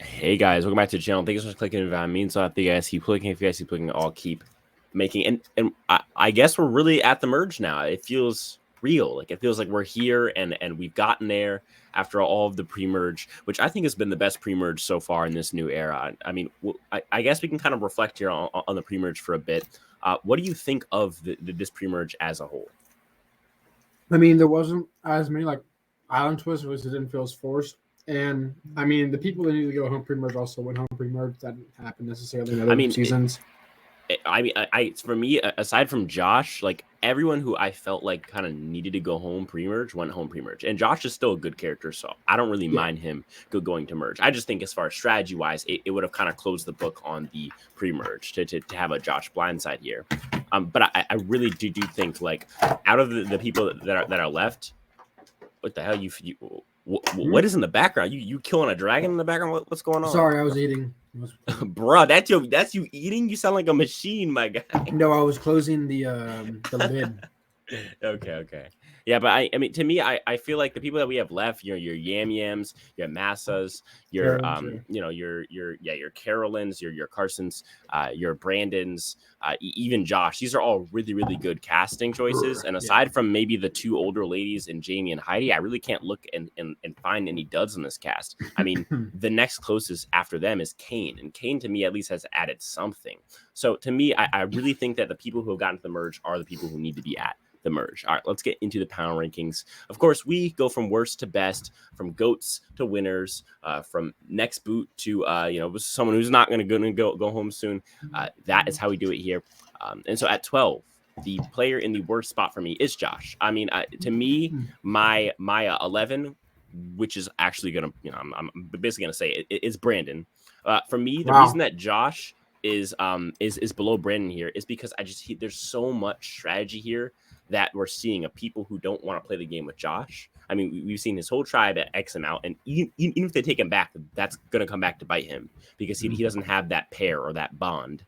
Hey guys, welcome back to the channel. Thank you so much for clicking if I mean so if you guys keep clicking, if you guys keep clicking, I'll keep making and I guess we're really at the merge now. It feels real. Like it feels like we're here and we've gotten there after all of the pre-merge, which I think has been the best pre-merge so far in this new era. I mean, I guess we can kind of reflect here on the pre-merge for a bit. What do you think of this pre-merge as a whole? I mean, there wasn't as many like island twists because it didn't feel as forced. And I mean, the people that needed to go home pre-merge also went home pre-merge. That didn't happen necessarily in I other mean, seasons. For me, aside from Josh, like everyone who I felt like kind of needed to go home pre-merge went home pre-merge, and Josh is still a good character, so I don't really Yeah. mind him going to merge. I just think as far as strategy wise, it would have kind of closed the book on the pre-merge to have a Josh blindside here. But I really do think like out of the people that are left, what the hell what is in the background? You killing a dragon in the background? What's going on? Sorry, I was eating. Bro, that's you eating? You sound like a machine, my guy. No, I was closing the lid. Okay. Yeah, but I mean, to me, I feel like the people that we have left, your Yam Yams, your Massas, your your Carolins, your Carsons, your Brandons, even Josh. These are all really good casting choices. And aside from maybe the two older ladies and Jamie and Heidi, I really can't look and find any duds in this cast. I mean, the next closest after them is Kane, and Kane to me at least has added something. So to me, I really think that the people who have gotten to the merge are the people who need to be at the merge. All right, let's get into the power rankings. Of course, we go from worst to best, from goats to winners, from next boot to someone who's not going to go home soon. That is how we do it here. And so at 12, the player in the worst spot for me is Josh. I mean, to me, my 11, which is actually gonna, I'm basically gonna say it's Brandon. For me, the reason that Josh is below Brandon here is because there's so much strategy here that we're seeing of people who don't want to play the game with Josh. I mean, we've seen his whole tribe at X him out, and even if they take him back, that's going to come back to bite him because he doesn't have that pair or that bond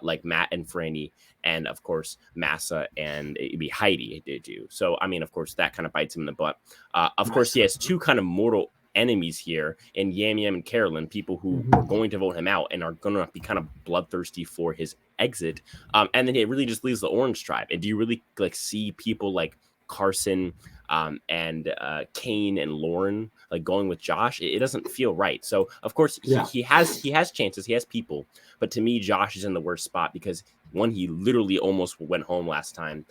like Matt and Franny, and of course Massa and it'd be Heidi they do. So I mean, of course, that kind of bites him in the butt. Of course, he has two kind of mortal enemies here in Yam Yam and Carolyn, people who are going to vote him out and are going to be kind of bloodthirsty for his exit. And then it really just leaves the Orange tribe. And do you really like see people like Carson and Kane and Lauren like going with Josh? It doesn't feel right. So of course he has chances, he has people, but to me Josh is in the worst spot because one, he literally almost went home last time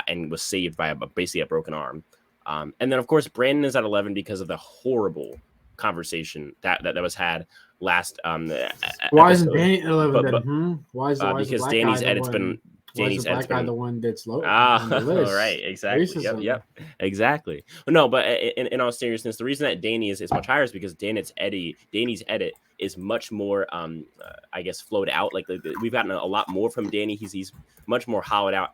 and was saved by basically a broken arm. And then, of course, Brandon is at 11 because of the horrible conversation that was had last. Why isn't Danny 11? Why is because Danny's edit's been. Danny's edit's been the one that's low. Right, exactly. Yep, exactly. No, but in all seriousness, the reason that Danny is much higher is because Danny's edit is much more, I guess, flowed out. Like we've gotten a lot more from Danny. He's much more hollowed out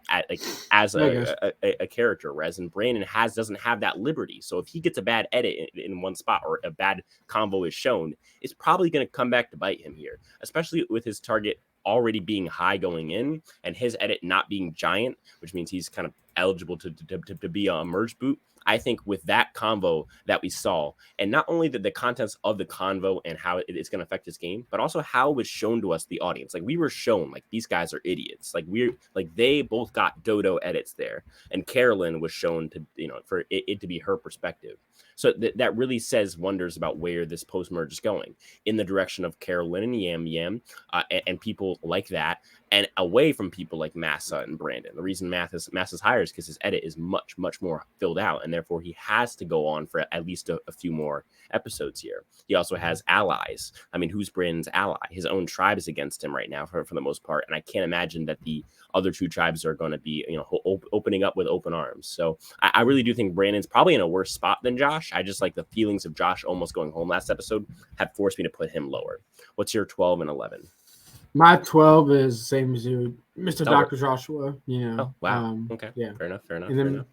as a character, whereas in Brandon doesn't have that liberty. So if he gets a bad edit in one spot or a bad convo is shown, it's probably going to come back to bite him here, especially with his target already being high going in and his edit not being giant, which means he's kind of eligible to be a merge boot. I think with that convo that we saw, and not only the contents of the convo and how it's going to affect his game, but also how it was shown to us, the audience. Like we were shown, like these guys are idiots. Like they both got dodo edits there, and Carolyn was shown to for it to be her perspective. So that really says wonders about where this post merge is going, in the direction of Carolyn and Yam Yam and people like that, and away from people like Massa and Brandon. The reason Massa's higher is because his edit is much more filled out, and therefore he has to go on for at least a few more episodes here. He also has allies. I mean, who's Brandon's ally? His own tribe is against him right now for the most part, and I can't imagine that the other two tribes are going to be opening up with open arms. So I really do think Brandon's probably in a worse spot than Josh. I just like the feelings of Josh almost going home last episode have forced me to put him lower. What's your 12 and 11? My 12 is the same as you, Mr. Dr. Joshua. Oh, wow. Okay. Yeah. Fair enough. And then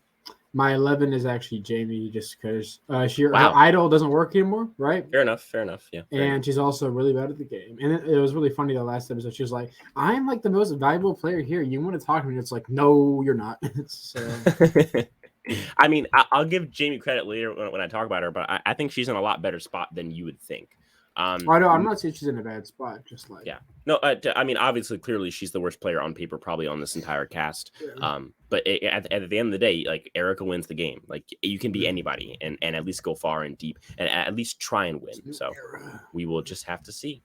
my 11 is actually Jamie, just because her idol doesn't work anymore, right? Fair enough. Yeah. And she's also really bad at the game. And it was really funny the last episode. She was like, "I'm like the most valuable player here. You want to talk to me?" It's like, no, you're not. I mean, I'll give Jamie credit later when I talk about her, but I think she's in a lot better spot than you would think. I know. I'm not saying she's in a bad spot. Just like yeah. No, I mean, obviously, clearly, she's the worst player on paper, probably on this entire cast. Yeah. But at the end of the day, like Erica wins the game. Like you can be anybody, and at least go far and deep, and at least try and win. So we will just have to see.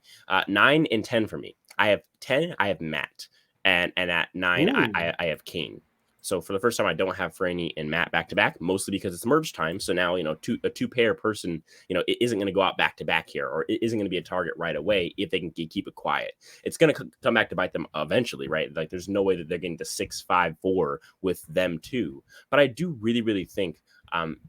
9 and 10 for me. I have 10. I have Matt, and at 9, I have Kane. So for the first time, I don't have Franny and Matt back to back, mostly because it's merge time. So now, a two pair person, it isn't going to go out back to back here, or it isn't going to be a target right away if they can keep it quiet. It's going to come back to bite them eventually, right? Like there's no way that they're getting to 6-5-4 with them too. But I do really, really think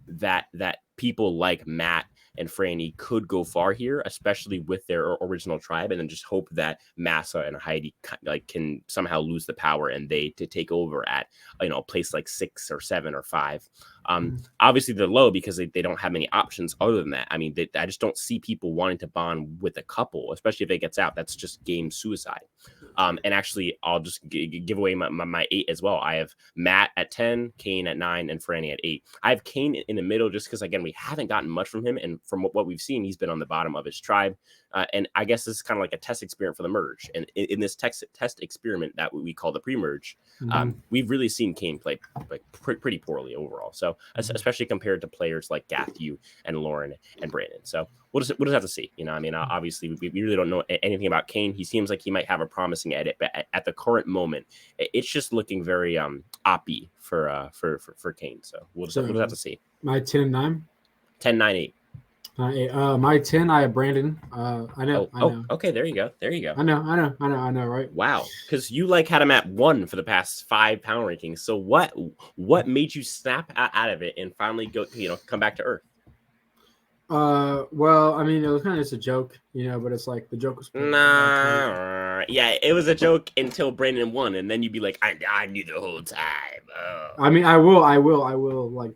that people like Matt and Franny could go far here, especially with their original tribe, and then just hope that Massa and Heidi can somehow lose the power and they to take over at a place like 6 or 7 or 5. Obviously they're low because they don't have many options other than that. I mean, I just don't see people wanting to bond with a couple, especially if it gets out. That's just game suicide. And actually, I'll just give away my 8 as well. I have Matt at 10, Kane at 9, and Franny at 8. I have Kane in the middle just because, again, we haven't gotten much from him. And from what we've seen, he's been on the bottom of his tribe. And I guess this is kind of like a test experiment for the merge. And in this test experiment that we call the pre-merge, we've really seen Kane play like pretty poorly overall. So especially compared to players like Gathu and Lauren and Brandon. So we'll just have to see. I mean, obviously we really don't know anything about Kane. He seems like he might have a promising edit, but at the current moment, it's just looking very oppy for Kane. So we'll just have to see. My 10 and 9. 10, 9, 8. My 10, I have Brandon. I know. Okay. There you go. I know, right? Wow. Because you had him at 1 for the past 5 power rankings. So what made you snap out of it and finally go, come back to earth? Well, I mean, it was kind of just a joke, but it's like the joke was. Yeah, it was a joke until Brandon won, and then you'd be like, I knew the whole time. Oh. I mean, I will be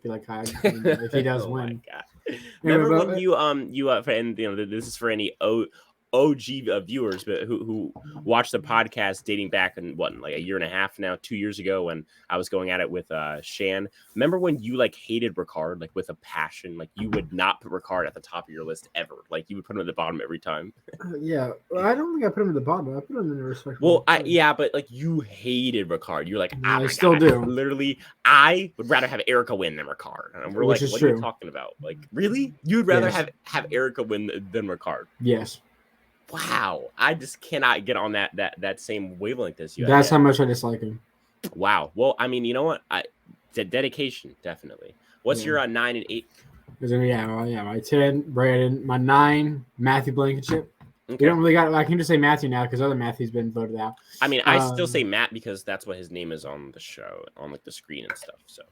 like, if he does win. My God. Remember when this is for any OG viewers, but who watched the podcast dating back in like a year and a half now, 2 years ago, when I was going at it with Shan. Remember when you hated Ricard with a passion? Like you would not put Ricard at the top of your list ever. Like you would put him at the bottom every time. Yeah, well, I don't think I put him at the bottom. I put him in the respectful. Well, but you hated Ricard. You're like, I still do. Literally, I would rather have Erica win than Ricard. And we're like, what are you talking about? Like, really? You'd rather have Erica win than Ricard? Yes. Wow, I just cannot get on that same wavelength as you. That's how much I dislike him. Wow. Well, I mean, you know what? Dedication, definitely. What's your 9 and 8? My 10, Brandon. My 9, Matthew Blankenship. Okay. You don't really got. I can just say Matthew now because other Matthew's been voted out. I mean, I still say Matt because that's what his name is on the show, on the screen and stuff. So,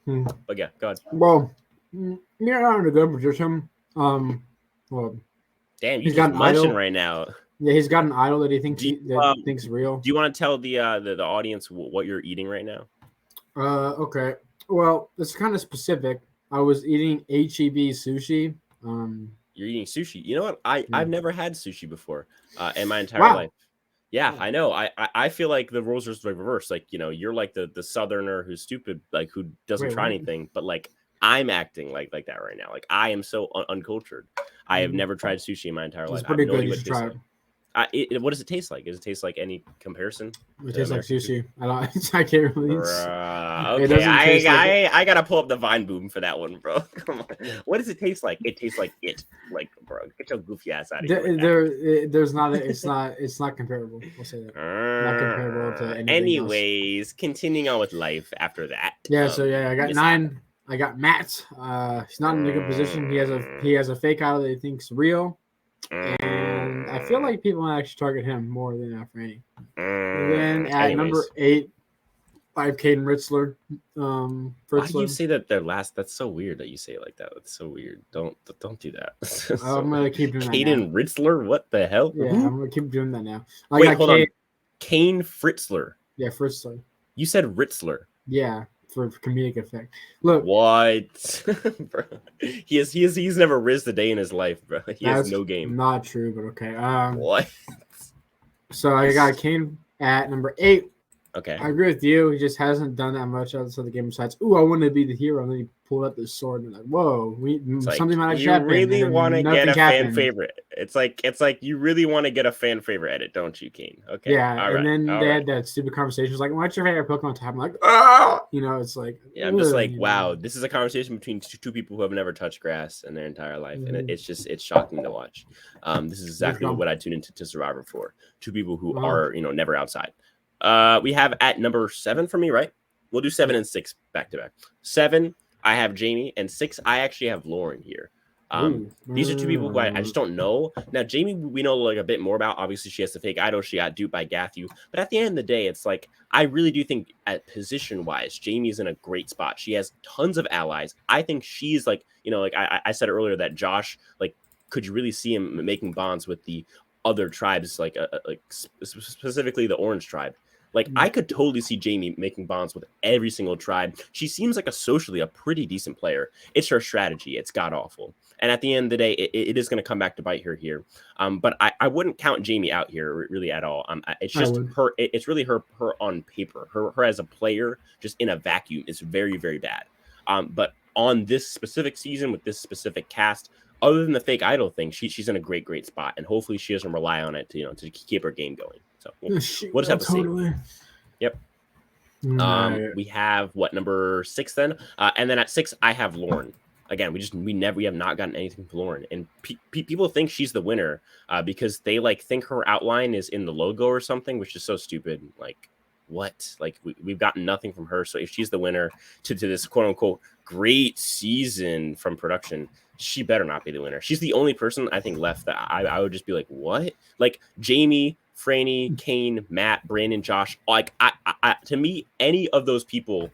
but yeah, go ahead. Well, you're not in a good position. Well, damn, you're just munching right now. Yeah, he's got an idol that he thinks thinks real. Do you want to tell the audience what you're eating right now? Okay. Well, it's kind of specific. I was eating HEB sushi. You're eating sushi. You know what? I've never had sushi before in my entire life. Yeah, I know. I feel like the roles are reversed. Like, you're like the southerner who's stupid, like who doesn't try anything, but like I'm acting like that right now. Like I am so uncultured. I have never tried sushi in my entire life. It's pretty good. You should try it. What does it taste like? Does it taste like any comparison? It tastes like sushi. I can't really. Okay, I gotta pull up the Vine Boom for that one, bro. Come on. What does it taste like? It tastes like it. Like, bro, get your goofy ass out of here. There's not. It's not comparable. We'll say that. Not comparable to anything anyways, else. Continuing on with life after that. Yeah. I got 9. I got Matt. He's not in a good position. He has a fake idol that he thinks real. And I feel like people might actually target him more than Franny. And then at number 8, I have Caden Ritzler. Why do you say that their last? That's so weird that you say it like that. That's so weird. Don't do that. I'm gonna keep doing that. Caden Ritzler. What the hell? Yeah, I'm gonna keep doing that now. Wait, hold on. Kane Fritzler. Yeah, Fritzler. You said Ritzler. Yeah. For comedic effect. Look, what? Bro. He's never rizzed a day in his life, bro. He has no game. Not true, but okay. What? So I got Kane at number 8. Okay. I agree with you. He just hasn't done that much outside the game besides, "Ooh, I want to be the hero." And then he pulled out the sword and like, "Whoa, It's like something might have you happened," and really want then to get nothing a fan happened. favorite. It's like you really want to get a fan favorite edit, don't you, Kane? Okay. Yeah, All and right. then All they right. had that stupid conversation. It's like, "What's your favorite Pokemon type?" I'm like, "Ah," it's like, Yeah, I'm just like, you wow, know. this is a conversation between two people who have never touched grass in their entire life, and Mhm. it's shocking to watch. This is It's exactly dumb. what I tune into to Survivor for. Two people who Wow. are never outside. We have at number 7 for me, right? We'll do 7 Yeah. and 6 back to back. 7, I have Jamie, and 6, I actually have Lauren here. Ooh. These are two people who I just don't know. Now, Jamie, we know like a bit more about. Obviously, she has the fake idol. She got duped by Gathu. But at the end of the day, it's like I really do think at position wise, Jamie's in a great spot. She has tons of allies. I think she's like, like I said earlier that Josh, like, could you really see him making bonds with the other tribes, like specifically the Orange tribe? Like, I could totally see Jamie making bonds with every single tribe. She seems like socially a pretty decent player. It's her strategy. It's god awful. And at the end of the day, it is going to come back to bite her here. But I wouldn't count Jamie out here really at all. It's I just would. her. It's really her on paper. Her as a player, just in a vacuum, is very, very bad. But on this specific season with this specific cast, other than the fake idol thing, she's in a great spot, and hopefully she doesn't rely on it to keep her game going. So we'll just have to see. Totally. Yep. Right. We have what, number 6 then, and then at 6 I have Lauren. Again, we have not gotten anything from Lauren, and people think she's the winner because they like think her outline is in the logo or something, which is so stupid. Like, what? Like, we've gotten nothing from her. So if she's the winner to this quote unquote great season from production, she better not be the winner. She's the only person I think left that I would just be like, what? Like Jamie, Franny, Kane, Matt, Brandon, Josh. Like, I to me, any of those people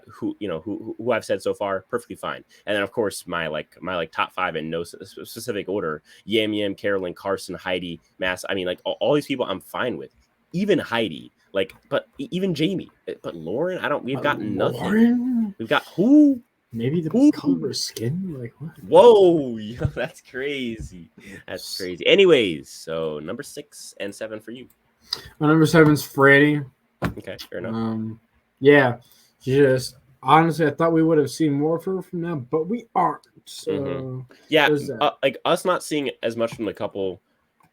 who I've said so far, perfectly fine. And then of course my top 5 in no specific order: Yam Yam, Carolyn, Carson, Heidi, Mass. I mean, like all these people I'm fine with. Even Heidi, like, but even Jamie, but Lauren, we've gotten nothing. Lauren? We've got who? Maybe the color of her skin? Like, what? Whoa, yo, that's crazy. That's crazy. Anyways, so number 6 and 7 for you. My number 7's Franny. Okay, fair enough. Yeah, just honestly, I thought we would have seen more of her from now, but we aren't. So yeah, like us not seeing as much from the couple,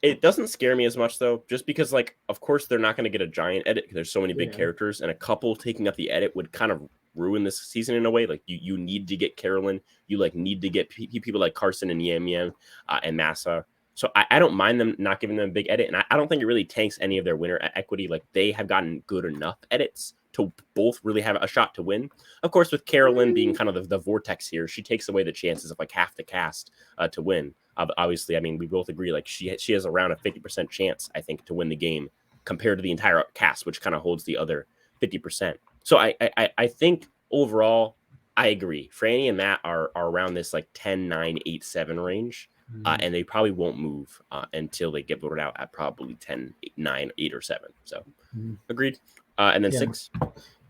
it doesn't scare me as much though, just because like of course they're not going to get a giant edit because there's so many big characters, and a couple taking up the edit would kind of ruin this season in a way. Like you need to get Carolyn, you like need to get people like Carson and Yam Yam and Massa. So I don't mind them not giving them a big edit, and I don't think it really tanks any of their winner equity. Like they have gotten good enough edits to both really have a shot to win. Of course, with Carolyn being kind of the vortex here, she takes away the chances of like half the cast to win. Obviously, I mean, we both agree like she has around a 50% chance, I think, to win the game compared to the entire cast, which kind of holds the other 50%. So I think overall, I agree. Franny and Matt are around this like 10, 9, 8, 7 range. And they probably won't move until they get voted out at probably 10, 8, 9, 8, or 7. So agreed. And then 6.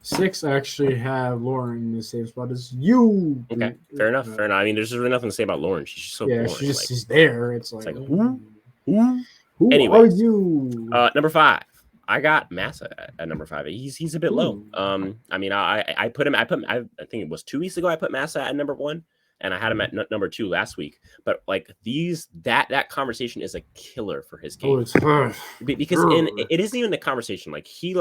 6 actually have Lauren in the same spot as you. Okay, fair enough. Fair enough. I mean, there's just really nothing to say about Lauren. She's just so boring. She's there. It's like who Anyways, are you? Number 5. I got Massa at number 5. He's a bit low. I mean, I put him. I think it was 2 weeks ago. I put Massa at number 1. And I had him at number 2 last week. But like that conversation is a killer for his game. Because it isn't even the conversation. Like he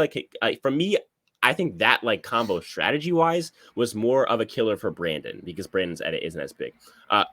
for me, I think that like combo strategy wise was more of a killer for Brandon because Brandon's edit isn't as big.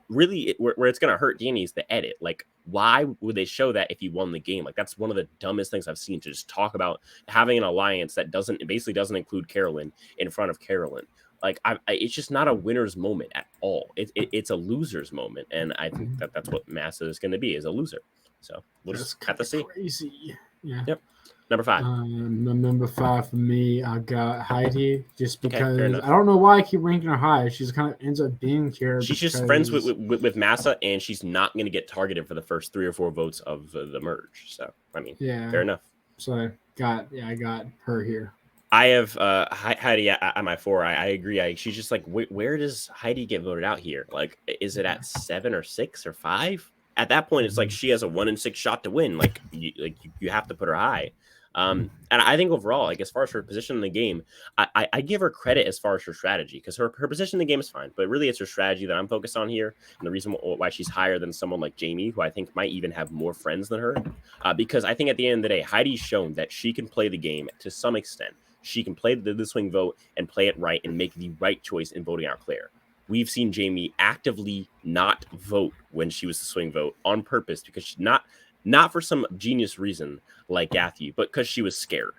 Really, where it's gonna hurt Danny is the edit. Like, why would they show that if you won the game? Like, that's one of the dumbest things I've seen, to just talk about having an alliance that basically doesn't include Carolyn in front of Carolyn. Like, it's just not a winner's moment at all. It's a loser's moment, and I think that's what Massa is going to be, is a loser. So we'll just have to see. Crazy. Yeah. Yep. Number 5. Number 5 for me, I got Heidi, just because I don't know why I keep ranking her high. She's kind of ends up being here. She's just friends with Massa, and she's not going to get targeted for the first 3 or 4 votes of the merge. So I mean, fair enough. So I got her here. I have Heidi at my 4. I agree. She's just like, where does Heidi get voted out here? Like, is it at 7 or 6 or 5? At that point, it's like she has a 1 in 6 shot to win. Like you have to put her high. And I think overall, like as far as her position in the game, I give her credit as far as her strategy because her position in the game is fine, but really it's her strategy that I'm focused on here, and the reason why she's higher than someone like Jamie, who I think might even have more friends than her, because I think at the end of the day, Heidi's shown that she can play the game to some extent. She can play the swing vote and play it right and make the right choice in voting out Claire. We've seen Jamie actively not vote when she was the swing vote on purpose because she's not for some genius reason like Matthew, but because she was scared.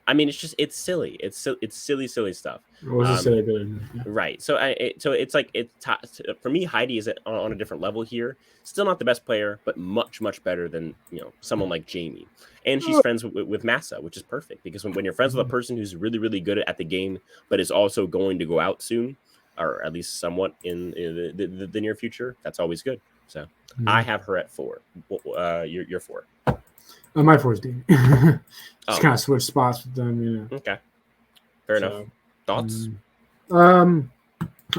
I mean, it's silly. It's silly stuff. Right. So it's like for me, Heidi is on a different level here. Still not the best player, but much better than someone like Jamie. And she's friends with Massa, which is perfect because when you're friends with a person who's really good at the game, but is also going to go out soon, or at least somewhat in the near future, that's always good. So I have her at 4. You're 4. My 4 is Dean. Just kind of switch spots with them, Okay, fair enough. Thoughts?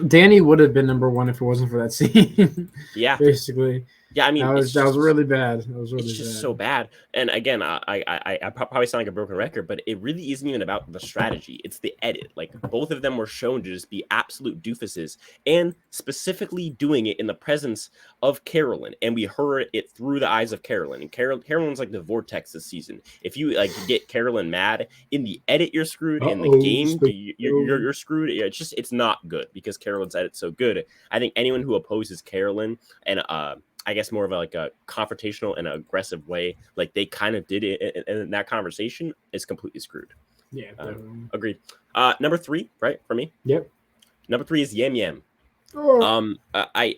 Danny would have been number 1 if it wasn't for that scene. Yeah, basically. Yeah, I mean, that was really bad. It's just so bad. And again, I probably sound like a broken record, but it really isn't even about the strategy. It's the edit. Like both of them were shown to just be absolute doofuses, and specifically doing it in the presence of Carolyn. And we heard it through the eyes of Carolyn. And Carolyn's like the vortex this season. If you like get Carolyn mad in the edit, you're screwed. In the game, you're screwed. It's not good because Carolyn's edit's so good. I think anyone who opposes Carolyn and I guess more of a confrontational and aggressive way, like they kind of did it in that conversation, is completely screwed. Yeah, agreed. Number 3, right, for me. Yep. Number 3 is Yam Yam. I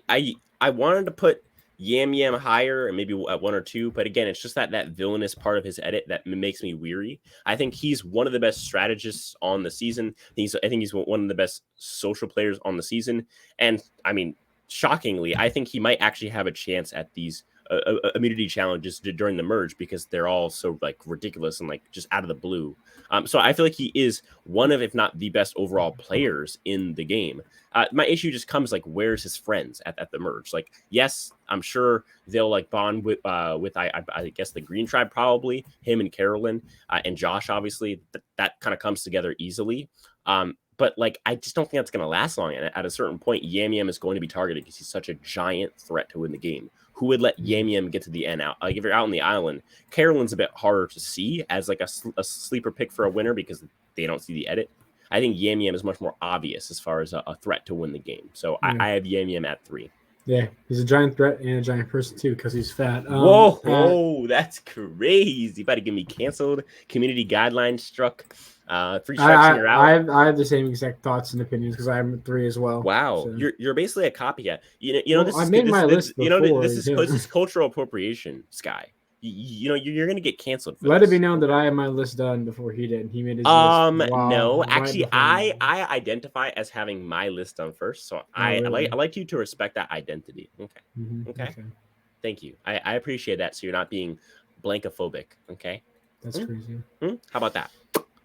wanted to put Yam Yam higher and maybe at 1 or 2, but again, it's just that villainous part of his edit that makes me weary. I think he's one of the best strategists on the season. I think he's one of the best social players on the season, and I mean, shockingly, I think he might actually have a chance at these immunity challenges during the merge because they're all so like ridiculous and like just out of the blue. So I feel like he is one of, if not the best overall players in the game. My issue just comes like, where's his friends at the merge? Like, yes, I'm sure they'll like bond with I guess the Green Tribe, probably him and Carolyn and Josh. Obviously, that kind of comes together easily. But like, I just don't think that's going to last long. And at a certain point, Yam Yam is going to be targeted because he's such a giant threat to win the game. Who would let Yam Yam get to the end out? Like if you're out on the island, Carolyn's a bit harder to see as like a sleeper pick for a winner because they don't see the edit. I think Yam Yam is much more obvious as far as a threat to win the game. So I have Yam Yam at 3. Yeah, he's a giant threat and a giant person too because he's fat. Whoa, that's crazy! You about to get me canceled? Community guidelines struck. 3 strikes and you're out. I have the same exact thoughts and opinions because I'm 3 as well. Wow, so. You're basically a copycat. This I made my list. This is cultural appropriation, Sky. You're gonna get canceled. Let it be known that I had my list done before he did. He made his list. No, actually, I identify as having my list done first, so I like you to respect that identity. Okay. Mm-hmm. Okay. Thank you. I appreciate that. So you're not being blankophobic. Okay. That's crazy. How about that?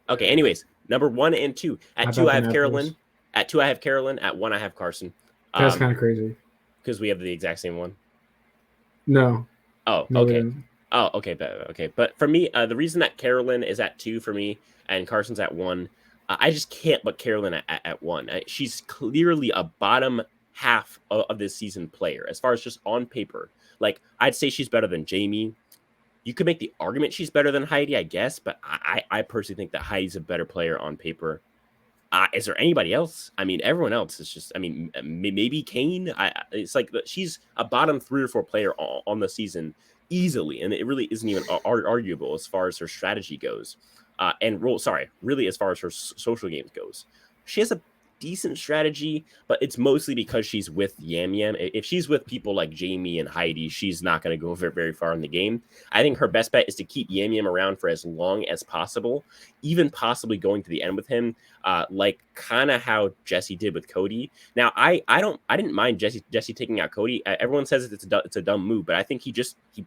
Okay. Anyways, number 1 and 2. At 2, I have Carolyn. At 2, I have Carolyn. At 1, I have Carson. That's kind of crazy. Because we have the exact same one. No. Oh, okay. Oh, okay. But for me, the reason that Carolyn is at 2 for me and Carson's at 1, I just can't put Carolyn at 1. She's clearly a bottom half of this season player as far as just on paper. Like, I'd say she's better than Jamie. You could make the argument she's better than Heidi, I guess, but I personally think that Heidi's a better player on paper. Is there anybody else? I mean, everyone else is just, I mean, maybe Kane. It's like she's a bottom 3 or 4 player on the season easily, and it really isn't even arguable as far as her strategy goes. Really as far as her social games goes. She has a decent strategy, but it's mostly because she's with Yam Yam. If she's with people like Jamie and Heidi, she's not going to go very, very far in the game. I think her best bet is to keep Yam Yam around for as long as possible, even possibly going to the end with him, like kind of how Jesse did with Cody. Now, I didn't mind Jesse taking out Cody. Everyone says it's a dumb move, but I think he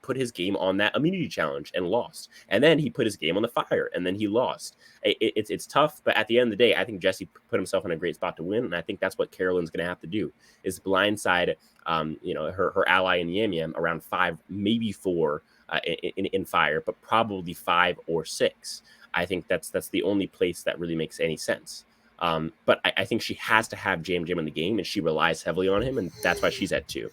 put his game on that immunity challenge and lost, and then he put his game on the fire and then he lost. It's tough, but at the end of the day, I think Jesse put himself in a great spot to win, and I think that's what Carolyn's going to have to do is blindside, her ally in Yam Yam around 5, maybe 4 in fire, but probably 5 or 6. I think that's the only place that really makes any sense. But I think she has to have Jam in the game, and she relies heavily on him, and that's why she's at 2.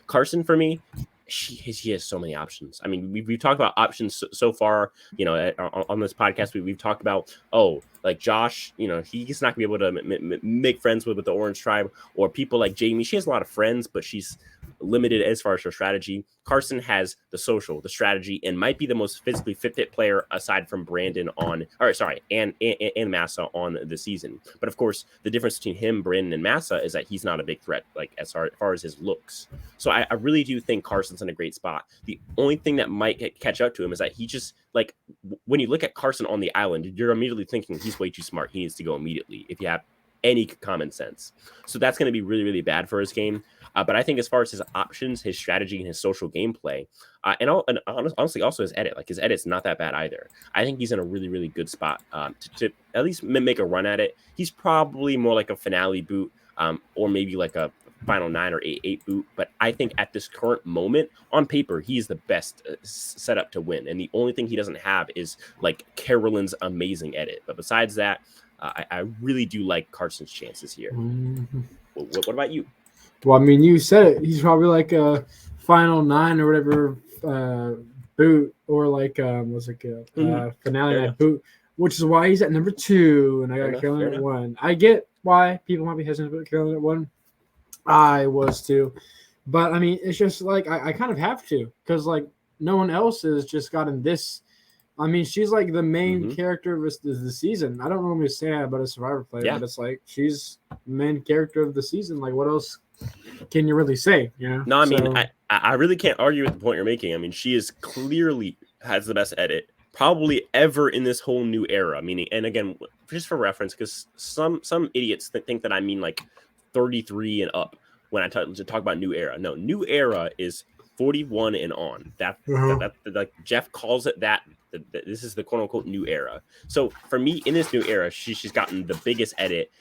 Carson, for me, she has so many options. I mean, we've talked about options so far, on this podcast. We've talked about, like Josh, he's not gonna be able to make friends with the Orange Tribe, or people like Jamie. She has a lot of friends, but she's limited as far as her strategy. Carson has the social, the strategy, and might be the most physically fit player aside from Brandon and Massa on the season. But of course, the difference between him, Brandon, and Massa is that he's not a big threat, like as far as his looks. So I really do think Carson's in a great spot. The only thing that might catch up to him is that he just, like, when you look at Carson on the island, you're immediately thinking he's way too smart. He needs to go immediately if you have any common sense. So that's going to be really, really bad for his game. But I think as far as his options, his strategy, and his social gameplay, and honestly also his edit, like his edit's not that bad either. I think he's in a really, really good spot to at least make a run at it. He's probably more like a finale boot, or maybe like a final 9 or 8 boot. But I think at this current moment, on paper, he's the best setup to win. And the only thing he doesn't have is like Carolyn's amazing edit. But besides that, I really do like Carson's chances here. Mm-hmm. What about you? Well, I mean, you said it. He's probably like a final 9 or whatever boot, or like finale night boot, which is why he's at number 2, and I got Carolyn at 1. I get why people might be hesitant about Carolyn at 1. I was too, but I mean, it's just like I kind of have to, because like no one else has just gotten this. I mean, she's like the main character of the season. I don't normally say that about a Survivor player, but it's like she's the main character of the season. Like, what else can you really say? No, I mean, I really can't argue with the point you're making. I mean, she is clearly has the best edit probably ever in this whole new era. Meaning, and again, just for reference, because some idiots think that I mean like 33 and up when I talk about new era. No, new era is 41 and on. That like Jeff calls it that. This is the quote unquote new era. So for me, in this new era, she's gotten the biggest edit,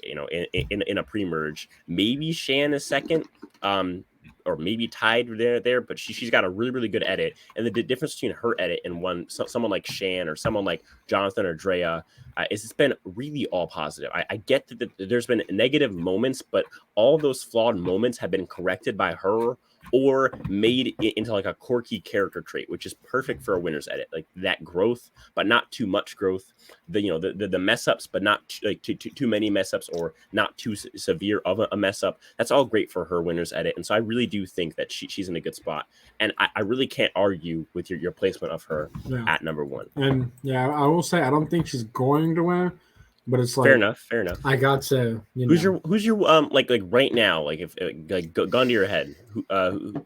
in a pre-merge. Maybe Shan is second, or maybe tied there, but she's got a really, really good edit. And the difference between her edit and someone like Shan or someone like Jonathan or Drea is it's been really all positive. I get that there's been negative moments, but all those flawed moments have been corrected by her or made it into like a quirky character trait, which is perfect for a winner's edit. Like that growth, but not too much growth. The mess ups, but not too many mess ups, or not too severe of a mess up. That's all great for her winner's edit. And so I really do think that she's in a good spot. And I really can't argue with your placement of her at number 1. And I will say I don't think she's going to win. But it's like fair enough. I got to. Who's your like right now? Like if like gun to your head,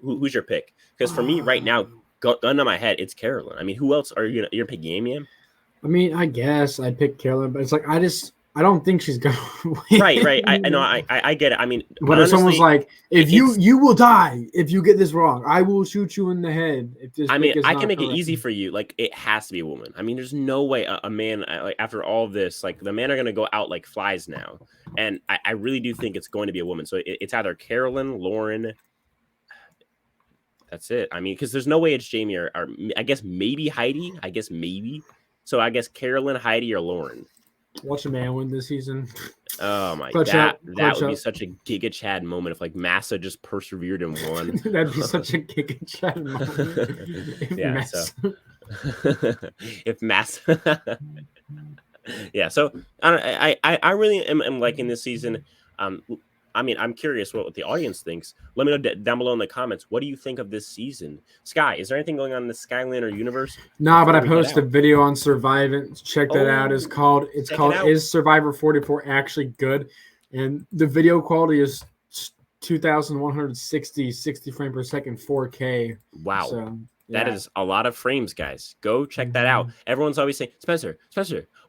who's your pick? Because for me right now, gun to my head, it's Carolyn. I mean, who else are you're picking? Yam? I mean, I guess I'd pick Carolyn, but it's like I don't think she's gonna win. Right. I know. I get it. I mean, but if someone's like, if you will die if you get this wrong, I will shoot you in the head. If this, I mean, I can make it easy for you. Like, it has to be a woman. I mean, there's no way a man, like after all of this, like the men are gonna go out like flies now, and I really do think it's going to be a woman. So it's either Carolyn, Lauren. That's it. I mean, because there's no way it's Jamie or I guess maybe Heidi. So I guess Carolyn, Heidi, or Lauren. Watch a man win this season. Oh my god, that would be such a Giga Chad moment if like Massa just persevered and won. That'd be such a Giga Chad moment. If Massa, So I really am liking this season. I mean, I'm curious what the audience thinks. Let me know down below in the comments. What do you think of this season? Sky, is there anything going on in the Skylander universe? Nah, but I posted a video on Surviving. Check that out. It's called Is Survivor 44 Actually Good? And the video quality is 2,160 60 frame per second 4K. Wow. So, that is a lot of frames, guys. Go check that out. Everyone's always saying, Spencer,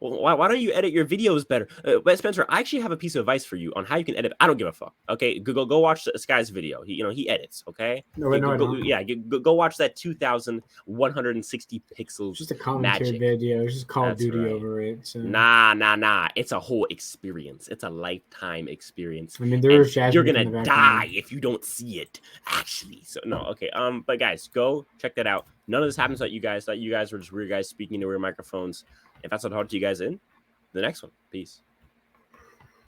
why don't you edit your videos better? But Spencer, I actually have a piece of advice for you on how you can edit. I don't give a fuck. Okay, go watch Sky's video. He edits. Okay. Go watch that 2,160 pixels. Just a commentary video. It's just Call of Duty over it. So. Nah. It's a whole experience. It's a lifetime experience. I mean, you're gonna die if you don't see it. Actually, so no. Okay. But guys, go check that out. None of this happens without you guys. You guys were just weird guys speaking to weird microphones. if that's not hard to you guys, in the next one. Peace.